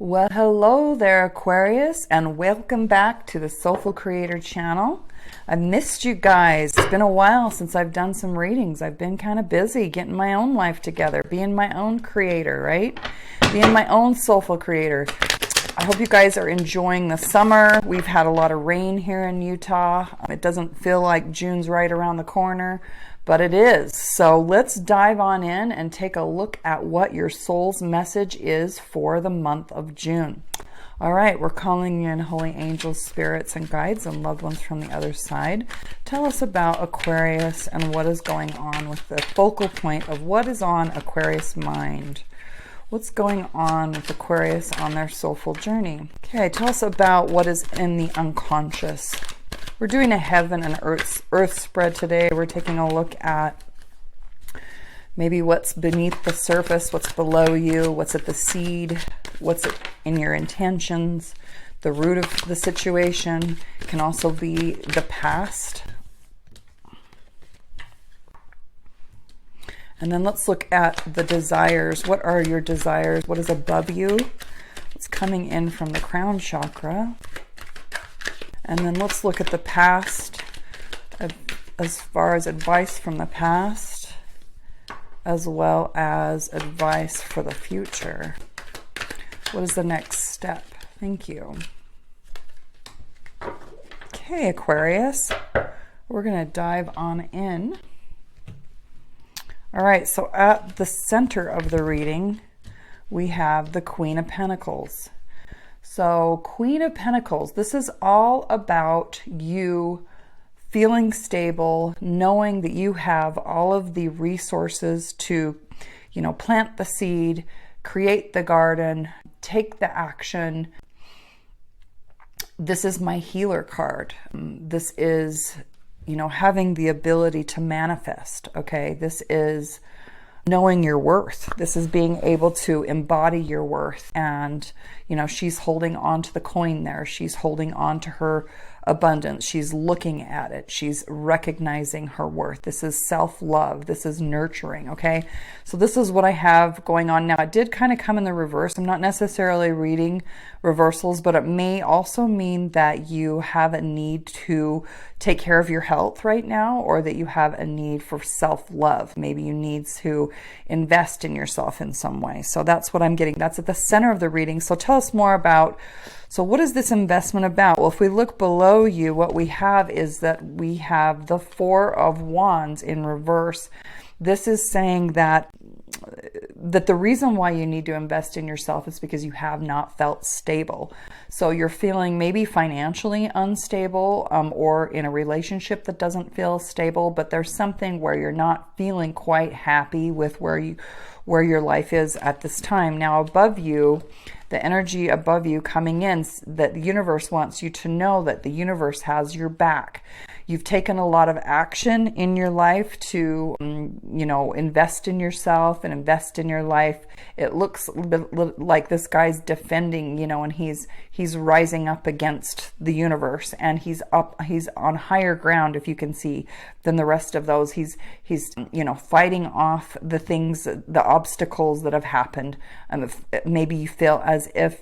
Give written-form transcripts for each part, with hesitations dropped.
Well, hello there, Aquarius, and welcome back to the Soulful Creator channel. I've missed you guys. It's been a while since I've done some readings. I've been kind of busy getting my own life together, being my own creator, right? Being my own soulful creator. I hope you guys are enjoying the summer. We've had a lot of rain here in Utah. It doesn't feel like June's right around the corner, but it is. So let's dive on in and take a look at what your soul's message is for the month of June. All right, we're calling in holy angels, spirits, and guides and loved ones from the other side. Tell us about Aquarius and what is going on with the focal point of what is on Aquarius' mind. What's going on with Aquarius on their soulful journey? Okay, tell us about what is in the unconscious. We're doing a heaven and earth spread today. We're taking a look at maybe what's beneath the surface, what's below you, what's at the seed, what's in your intentions, the root of the situation. It can also be the past. And then let's look at the desires. What are your desires? What is above you? What's coming in from the crown chakra? And then let's look at the past as far as advice from the past, as well as advice for the future. What is the next step? Thank you. Okay, Aquarius, we're going to dive on in. All right, so at the center of the reading, we have the Queen of Pentacles. So Queen of Pentacles, this is all about you feeling stable, knowing that you have all of the resources to, plant the seed, create the garden, take the action. This is my healer card. This is, having the ability to manifest, okay? This is knowing your worth. This is being able to embody your worth. And, she's holding on to the coin there. She's holding on to her abundance. She's looking at it. She's recognizing her worth. This is self-love. This is nurturing, okay? So this is what I have going on now. It did kind of come in the reverse. I'm not necessarily reading reversals, but it may also mean that you have a need to take care of your health right now, or that you have a need for self-love. Maybe you need to invest in yourself in some way. So that's what I'm getting. That's at the center of the reading. So tell us more about, so what is this investment about? Well, if we look below you, what we have is that we have the Four of Wands in reverse. This is saying that the reason why you need to invest in yourself is because you have not felt stable. So you're feeling maybe financially unstable, or in a relationship that doesn't feel stable, but there's something where you're not feeling quite happy with where your life is at this time. Now above you, the energy above you coming in, that the universe wants you to know that the universe has your back. You've taken a lot of action in your life to, invest in yourself and invest in your life. It looks like this guy's defending, and he's rising up against the universe, and he's on higher ground, if you can see, than the rest of those. He's fighting off the things, the obstacles that have happened. Maybe you feel as if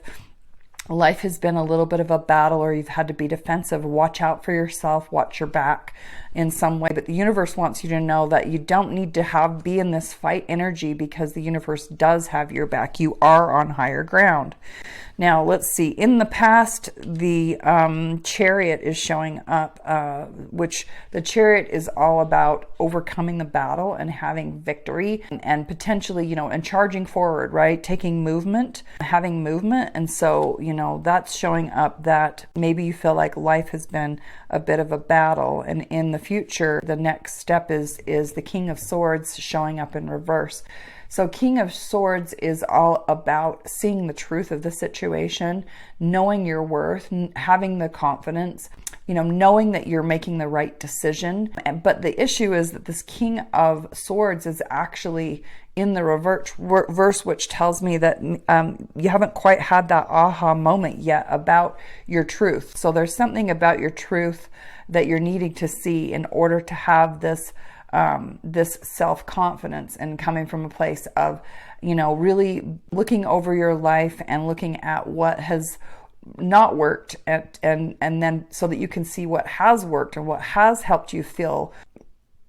life has been a little bit of a battle, or you've had to be defensive. Watch out for yourself, watch your back in some way. But the universe wants you to know that you don't need to be in this fight energy, because the universe does have your back. You are on higher ground. Now, let's see. In the past, the Chariot is showing up, which the Chariot is all about overcoming the battle and having victory, and potentially, and charging forward, right? Taking movement, having movement. And so, that's showing up that maybe you feel like life has been a bit of a battle. And in the future, the next step is the King of Swords showing up in reverse. So King of Swords is all about seeing the truth of the situation, knowing your worth, having the confidence, knowing that you're making the right decision. But the issue is that this King of Swords is actually in the reverse, which tells me that you haven't quite had that aha moment yet about your truth. So there's something about your truth that you're needing to see in order to have this this self-confidence and coming from a place of, you know, really looking over your life and looking at what has not worked, and then so that you can see what has worked and what has helped you feel,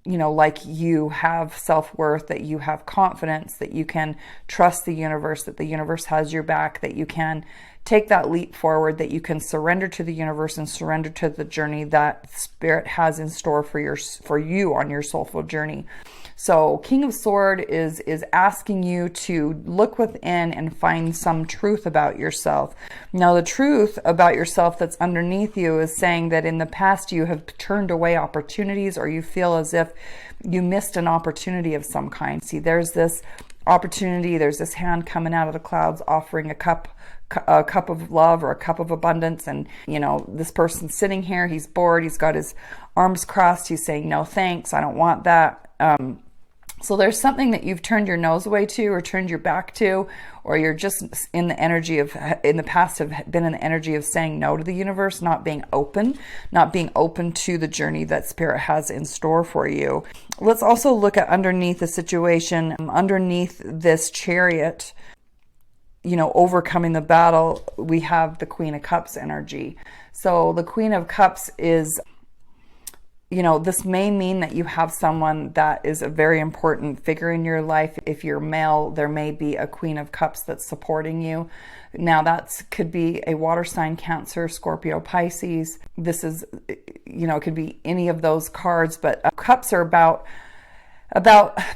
you know, like you have self-worth, that you have confidence, that you can trust the universe, that the universe has your back, that you can take that leap forward, that you can surrender to the universe and surrender to the journey that Spirit has in store for you on your soulful journey. So King of Sword is asking you to look within and find some truth about yourself. Now, the truth about yourself that's underneath you is saying that in the past you have turned away opportunities, or you feel as if you missed an opportunity of some kind. See, there's this opportunity, there's this hand coming out of the clouds offering a cup of love or a cup of abundance, and you know, this person's sitting here, he's bored, he's got his arms crossed, he's saying no thanks, I don't want that. So there's something that you've turned your nose away to, or turned your back to, or you're just in the energy of, in the past have been in the energy of saying no to the universe, not being open to the journey that Spirit has in store for you. Let's also look at underneath the situation, underneath this Chariot, you know, overcoming the battle, we have the Queen of Cups energy. So the Queen of Cups is, you know, this may mean that you have someone that is a very important figure in your life. If you're male, there may be a Queen of Cups that's supporting you. Now that could be a water sign, Cancer, Scorpio, Pisces. This is, you know, it could be any of those cards, but cups are about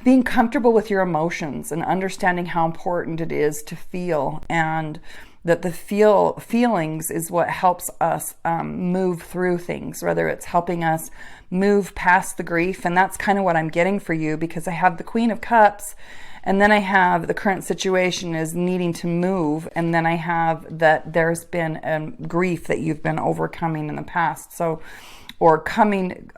being comfortable with your emotions and understanding how important it is to feel, and that the feelings is what helps us move through things, whether it's helping us move past the grief. And that's kind of what I'm getting for you, because I have the Queen of Cups, and then I have the current situation is needing to move, and then I have that there's been grief that you've been overcoming in the past. So, or coming,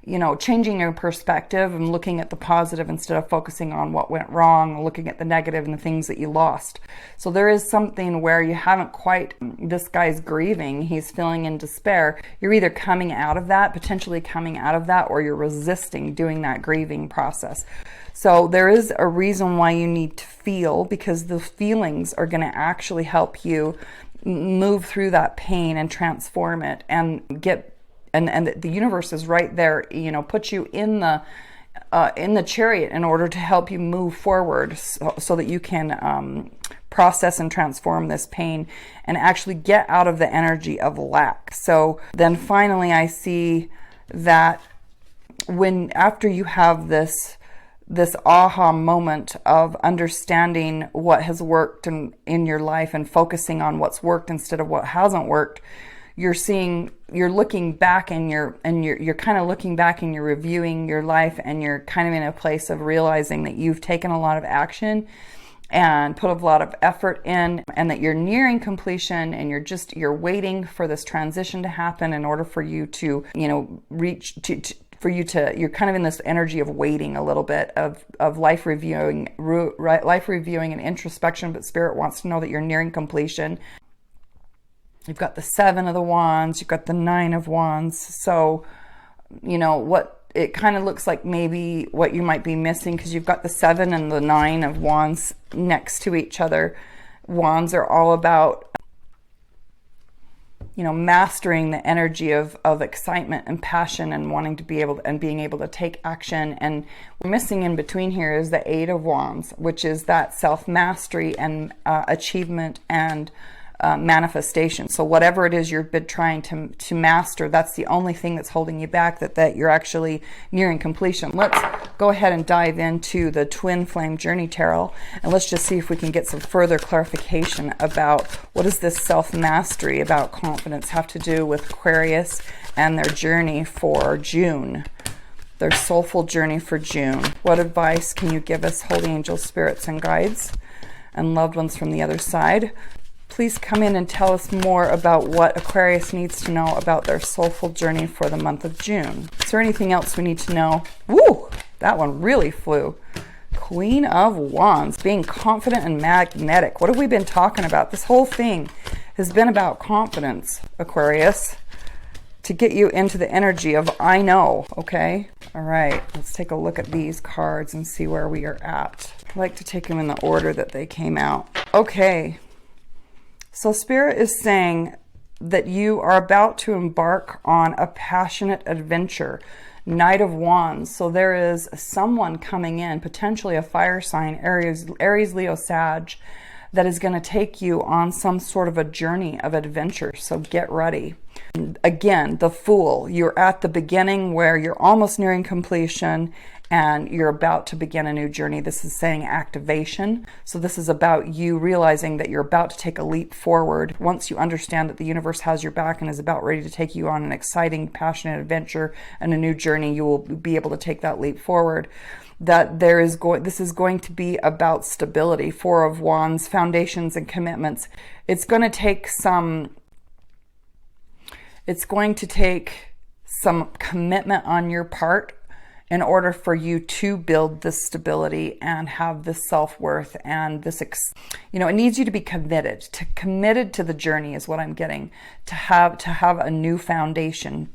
you know, changing your perspective and looking at the positive instead of focusing on what went wrong, looking at the negative and the things that you lost. So there is something where you haven't quite, this guy's grieving, he's feeling in despair. You're either coming out of that, potentially coming out of that, or you're resisting doing that grieving process. So there is a reason why you need to feel, because the feelings are going to actually help you move through that pain and transform it, and get, and the universe is right there, you know, put you in the Chariot in order to help you move forward, so that you can process and transform this pain and actually get out of the energy of lack. So then finally I see that after you have this aha moment of understanding what has worked in your life and focusing on what's worked instead of what hasn't worked, you're looking back, and you're kind of looking back and you're reviewing your life, and you're kind of in a place of realizing that you've taken a lot of action and put a lot of effort in, and that you're nearing completion, and you're waiting for this transition to happen in order for you to, you know, you're kind of in this energy of waiting a little bit, of life reviewing and introspection, but Spirit wants to know that you're nearing completion. You've got the 7 of the Wands, you've got the 9 of Wands. So, you know, what it kind of looks like maybe what you might be missing, because you've got the 7 and the 9 of Wands next to each other. Wands are all about, you know, mastering the energy of excitement and passion, and wanting to be able to, and being able to take action. And we're missing in between here is the 8 of Wands, which is that self-mastery and achievement and manifestation. So whatever it is you've been trying to master, that's the only thing that's holding you back, that you're actually nearing completion. Let's go ahead and dive into the Twin Flame Journey Tarot, and let's just see if we can get some further clarification about what does this self-mastery about confidence have to do with Aquarius and their journey for June, their soulful journey for June. What advice can you give us, holy angels, spirits, and guides, and loved ones from the other side? Please come in and tell us more about what Aquarius needs to know about their soulful journey for the month of June. Is there anything else we need to know? Woo! That one really flew. Queen of Wands, being confident and magnetic. What have we been talking about? This whole thing has been about confidence, Aquarius. to get you into the energy of I know, okay? All right, let's take a look at these cards and see where we are at. I like to take them in the order that they came out. Okay, so Spirit is saying that you are about to embark on a passionate adventure. Knight of Wands. So there is someone coming in, potentially a fire sign, Aries, Leo, Sag, that is going to take you on some sort of a journey of adventure. So get ready. Again, the Fool. You're at the beginning where you're almost nearing completion and you're about to begin a new journey. This is saying activation. So this is about you realizing that you're about to take a leap forward. Once you understand that the universe has your back and is about ready to take you on an exciting, passionate adventure and a new journey, you will be able to take that leap forward. That this is going to be about stability. Four of Wands, foundations and commitments. It's going to take some commitment on your part in order for you to build this stability and have this self-worth and this, it needs you to be committed to the journey is what I'm getting, to have a new foundation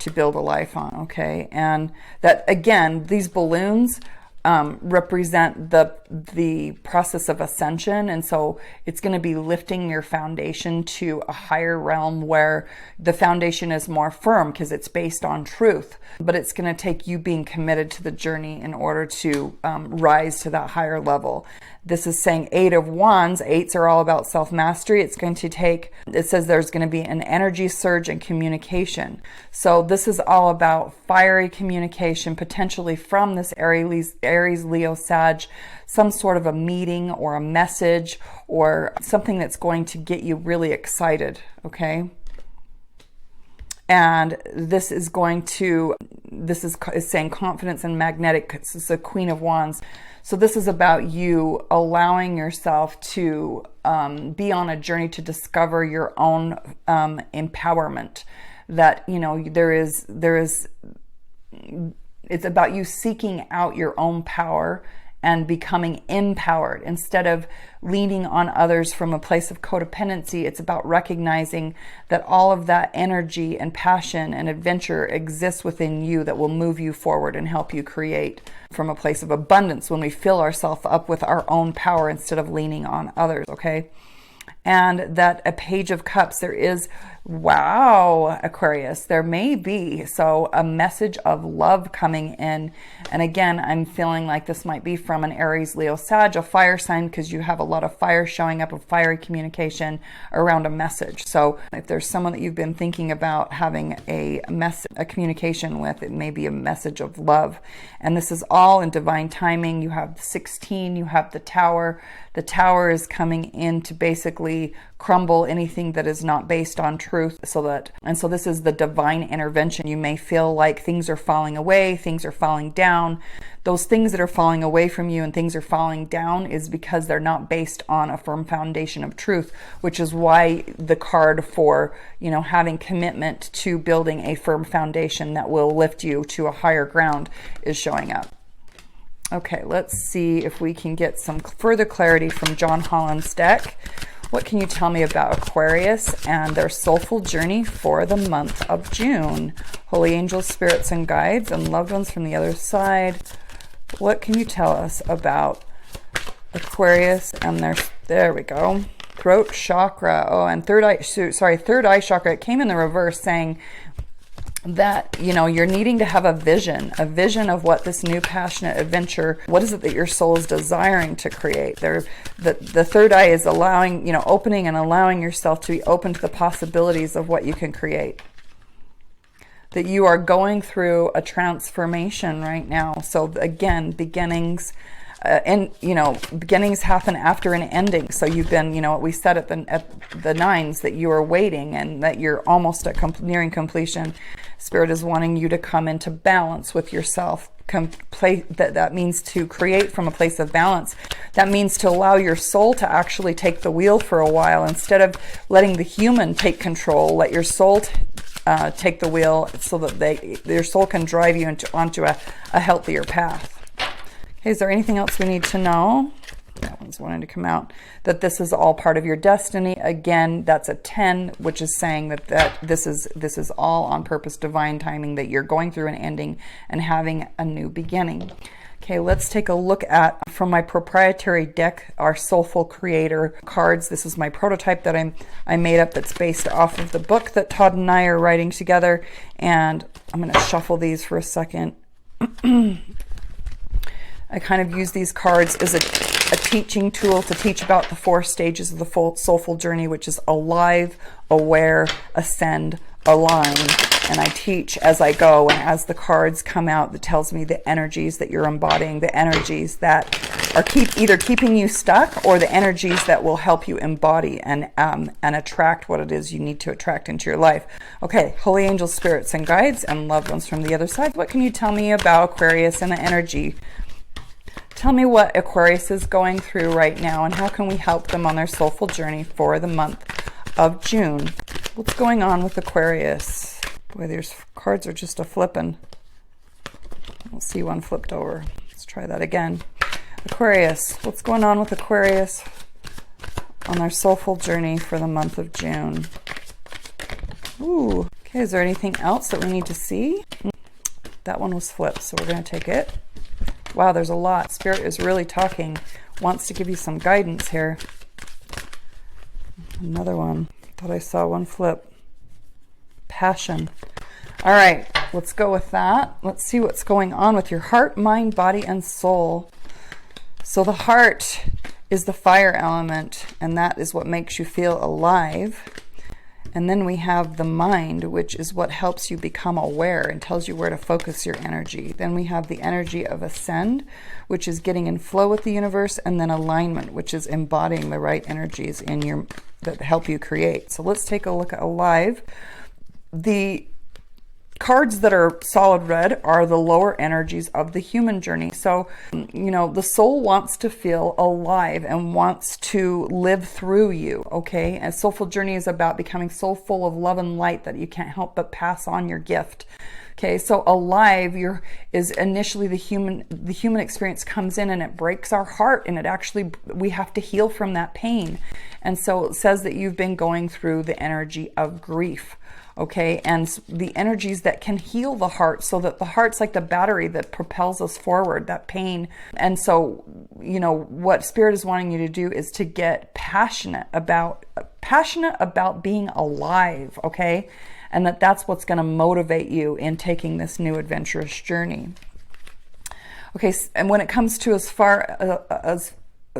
to build a life on, okay? And that, again, these balloons represent the process of ascension, and so it's going to be lifting your foundation to a higher realm where the foundation is more firm because it's based on truth, but it's going to take you being committed to the journey in order to rise to that higher level. This is saying Eight of Wands. Eights are all about self-mastery. It says there's going to be an energy surge in communication. So this is all about fiery communication, potentially from this Aries, Leo, Sag, some sort of a meeting or a message or something that's going to get you really excited, okay? And this is saying confidence and magnetic. This is the Queen of Wands. So this is about you allowing yourself to be on a journey to discover your own empowerment. That, it's about you seeking out your own power and becoming empowered. Instead of leaning on others from a place of codependency, it's about recognizing that all of that energy and passion and adventure exists within you that will move you forward and help you create from a place of abundance when we fill ourselves up with our own power instead of leaning on others, okay? And that a Page of Cups, there is, wow, Aquarius, there may be, so a message of love coming in. And again, I'm feeling like this might be from an Aries, Leo, Sag, a fire sign, because you have a lot of fire showing up, of fiery communication around a message. So if there's someone that you've been thinking about having a communication with, it may be a message of love. And this is all in divine timing. You have 16, you have the Tower. The Tower is coming in to basically crumble anything that is not based on truth. So this is the divine intervention. You may feel like things are falling away, things are falling down. Those things that are falling away from you and things are falling down is because they're not based on a firm foundation of truth, which is why the card for, having commitment to building a firm foundation that will lift you to a higher ground is showing up. Okay, let's see if we can get some further clarity from John Holland's deck. What can you tell me about Aquarius and their soulful journey for the month of June? Holy angels, spirits, and guides, and loved ones from the other side. What can you tell us about Aquarius and there we go, throat chakra. Oh, and third eye chakra. It came in the reverse saying that, you're needing to have a vision of what this new passionate adventure, what is it that your soul is desiring to create. The third eye is allowing, opening and allowing yourself to be open to the possibilities of what you can create. That you are going through a transformation right now. So again, beginnings, beginnings happen after an ending. So you've been, we said at the nines that you are waiting and that you're almost at nearing completion. Spirit is wanting you to come into balance with yourself. That means to create from a place of balance. That means to allow your soul to actually take the wheel for a while. Instead of letting the human take control, let your soul take the wheel so that your soul can drive you onto a healthier path. Okay, is there anything else we need to know? That one's wanting to come out. That this is all part of your destiny. Again, that's a 10, which is saying that this is all on purpose, divine timing, that you're going through an ending and having a new beginning. Okay, let's take a look at, from my proprietary deck, our Soulful Creator cards. This is my prototype that I made up, that's based off of the book that Todd and I are writing together. And I'm going to shuffle these for a second. I kind of use these cards as a teaching tool to teach about the 4 stages of the soulful journey, which is alive, aware, ascend, align. And I teach as I go, and as the cards come out, that tells me the energies that you're embodying, the energies that are either keeping you stuck, or the energies that will help you embody and attract what it is you need to attract into your life. Okay, holy angels, spirits, and guides, and loved ones from the other side, what can you tell me about Aquarius and the energy? Tell me what Aquarius is going through right now, and how can we help them on their soulful journey for the month of June? What's going on with Aquarius? Boy, these cards are just a flipping. I don't see one flipped over. Let's try that again. Aquarius, what's going on with Aquarius on their soulful journey for the month of June? Ooh, okay, is there anything else that we need to see? That one was flipped, so we're going to take it. Wow, there's a lot. Spirit is really talking, wants to give you some guidance here. Another one. Thought I saw one flip. Passion. All right, let's go with that. Let's see what's going on with your heart, mind, body, and soul. So the heart is the fire element, and that is what makes you feel alive. And then we have the mind, which is what helps you become aware and tells you where to focus your energy. Then we have the energy of ascend, which is getting in flow with the universe, and then alignment, which is embodying the right energies in your that help you create. So let's take a look at alive. The cards that are solid red are the lower energies of the human journey. So, you know, the soul wants to feel alive and wants to live through you, okay? And soulful journey is about becoming so full of love and light that you can't help but pass on your gift. Okay, so alive is initially the human experience comes in and it breaks our heart, and it actually, we have to heal from that pain. And so it says that you've been going through the energy of grief. Okay, and the energies that can heal the heart, so that the heart's like the battery that propels us forward, that pain. And so, you know, what Spirit is wanting you to do is to get passionate about being alive, okay? And that's what's going to motivate you in taking this new adventurous journey. Okay, and when it comes to as far as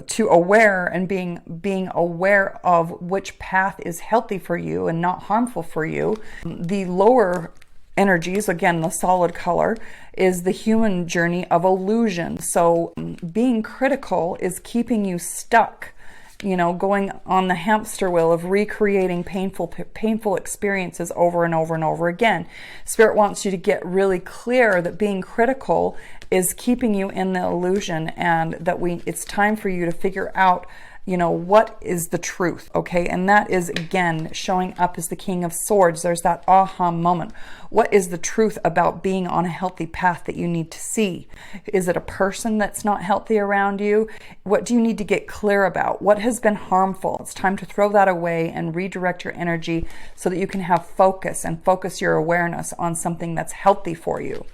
to aware and being aware of which path is healthy for you and not harmful for you, the lower energies, again, the solid color, is the human journey of illusion. So being critical is keeping you stuck, you know, going on the hamster wheel of recreating painful experiences over and over and over again. Spirit wants you to get really clear that being critical is keeping you in the illusion, and that it's time for you to figure out, you know, what is the truth, okay? And that is, again, showing up as the King of Swords. There's that aha moment. What is the truth about being on a healthy path that you need to see? Is it a person that's not healthy around you? What do you need to get clear about? What has been harmful? It's time to throw that away and redirect your energy so that you can have focus and focus your awareness on something that's healthy for you.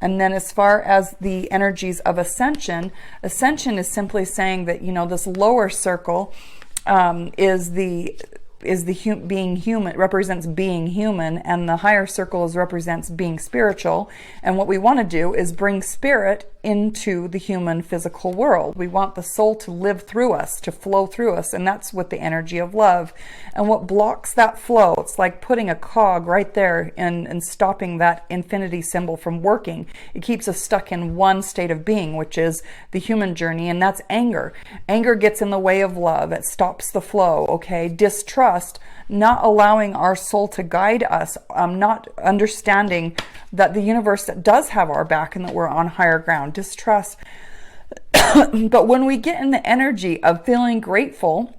And then as far as the energies of ascension, ascension is simply saying that, you know, this lower circle is being human, represents being human, and the higher circles represents being spiritual. And what we want to do is bring spirit into the human physical world. We want the soul to live through us, to flow through us, and that's with the energy of love. And what blocks that flow, it's like putting a cog right there and stopping that infinity symbol from working. It keeps us stuck in one state of being, which is the human journey, and that's anger. Anger gets in the way of love. It stops the flow, okay? Distrust, not allowing our soul to guide us, not understanding that the universe does have our back and that we're on higher ground. Distrust. But when we get in the energy of feeling grateful,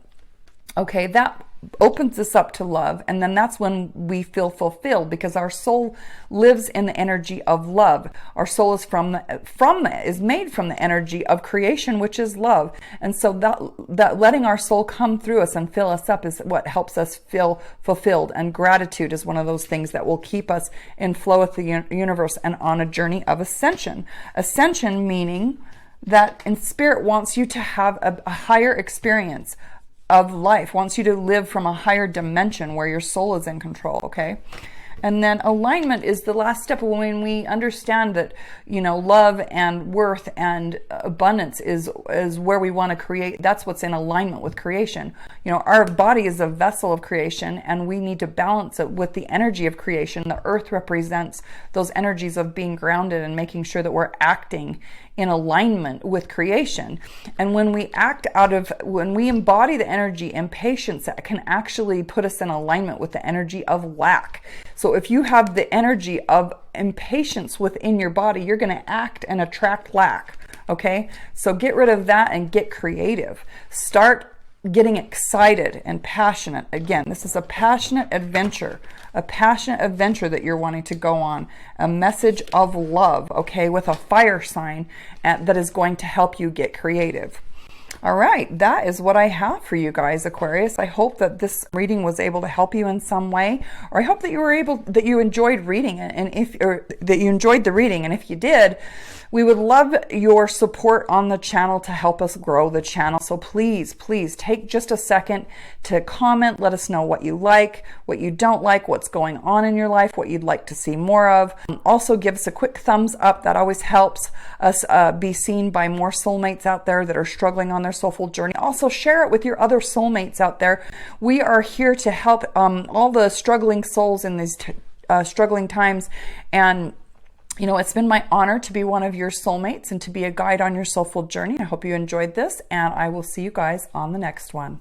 okay, that opens us up to love, and then that's when we feel fulfilled, because our soul lives in the energy of love. Our soul is is made from the energy of creation, which is love. And so that letting our soul come through us and fill us up is what helps us feel fulfilled. And gratitude is one of those things that will keep us in flow with the universe and on a journey of ascension. Ascension meaning that in spirit wants you to have a higher experience of life, wants you to live from a higher dimension where your soul is in control, okay? And then alignment is the last step when we understand that, you know, love and worth and abundance is where we want to create. That's what's in alignment with creation. You know, our body is a vessel of creation, and we need to balance it with the energy of creation. The earth represents those energies of being grounded and making sure that we're acting in alignment with creation. And when we when we embody the energy impatience, that can actually put us in alignment with the energy of lack. So if you have the energy of impatience within your body, you're going to act and attract lack. Okay, so get rid of that and get creative. Start getting excited and passionate. Again, this is a passionate adventure that you're wanting to go on. A message of love, okay, with a fire sign that is going to help you get creative. All right, that is what I have for you guys, Aquarius. I hope that this reading was able to help you in some way, or I hope that you enjoyed reading it, and that you enjoyed the reading. And if you did, we would love your support on the channel to help us grow the channel. So please take just a second to comment. Let us know what you like, what you don't like, what's going on in your life, what you'd like to see more of. Also, give us a quick thumbs up. That always helps us be seen by more soulmates out there that are struggling on their soulful journey. Also, share it with your other soulmates out there. We are here to help all the struggling souls in these struggling times. And you know, it's been my honor to be one of your soulmates and to be a guide on your soulful journey. I hope you enjoyed this, and I will see you guys on the next one.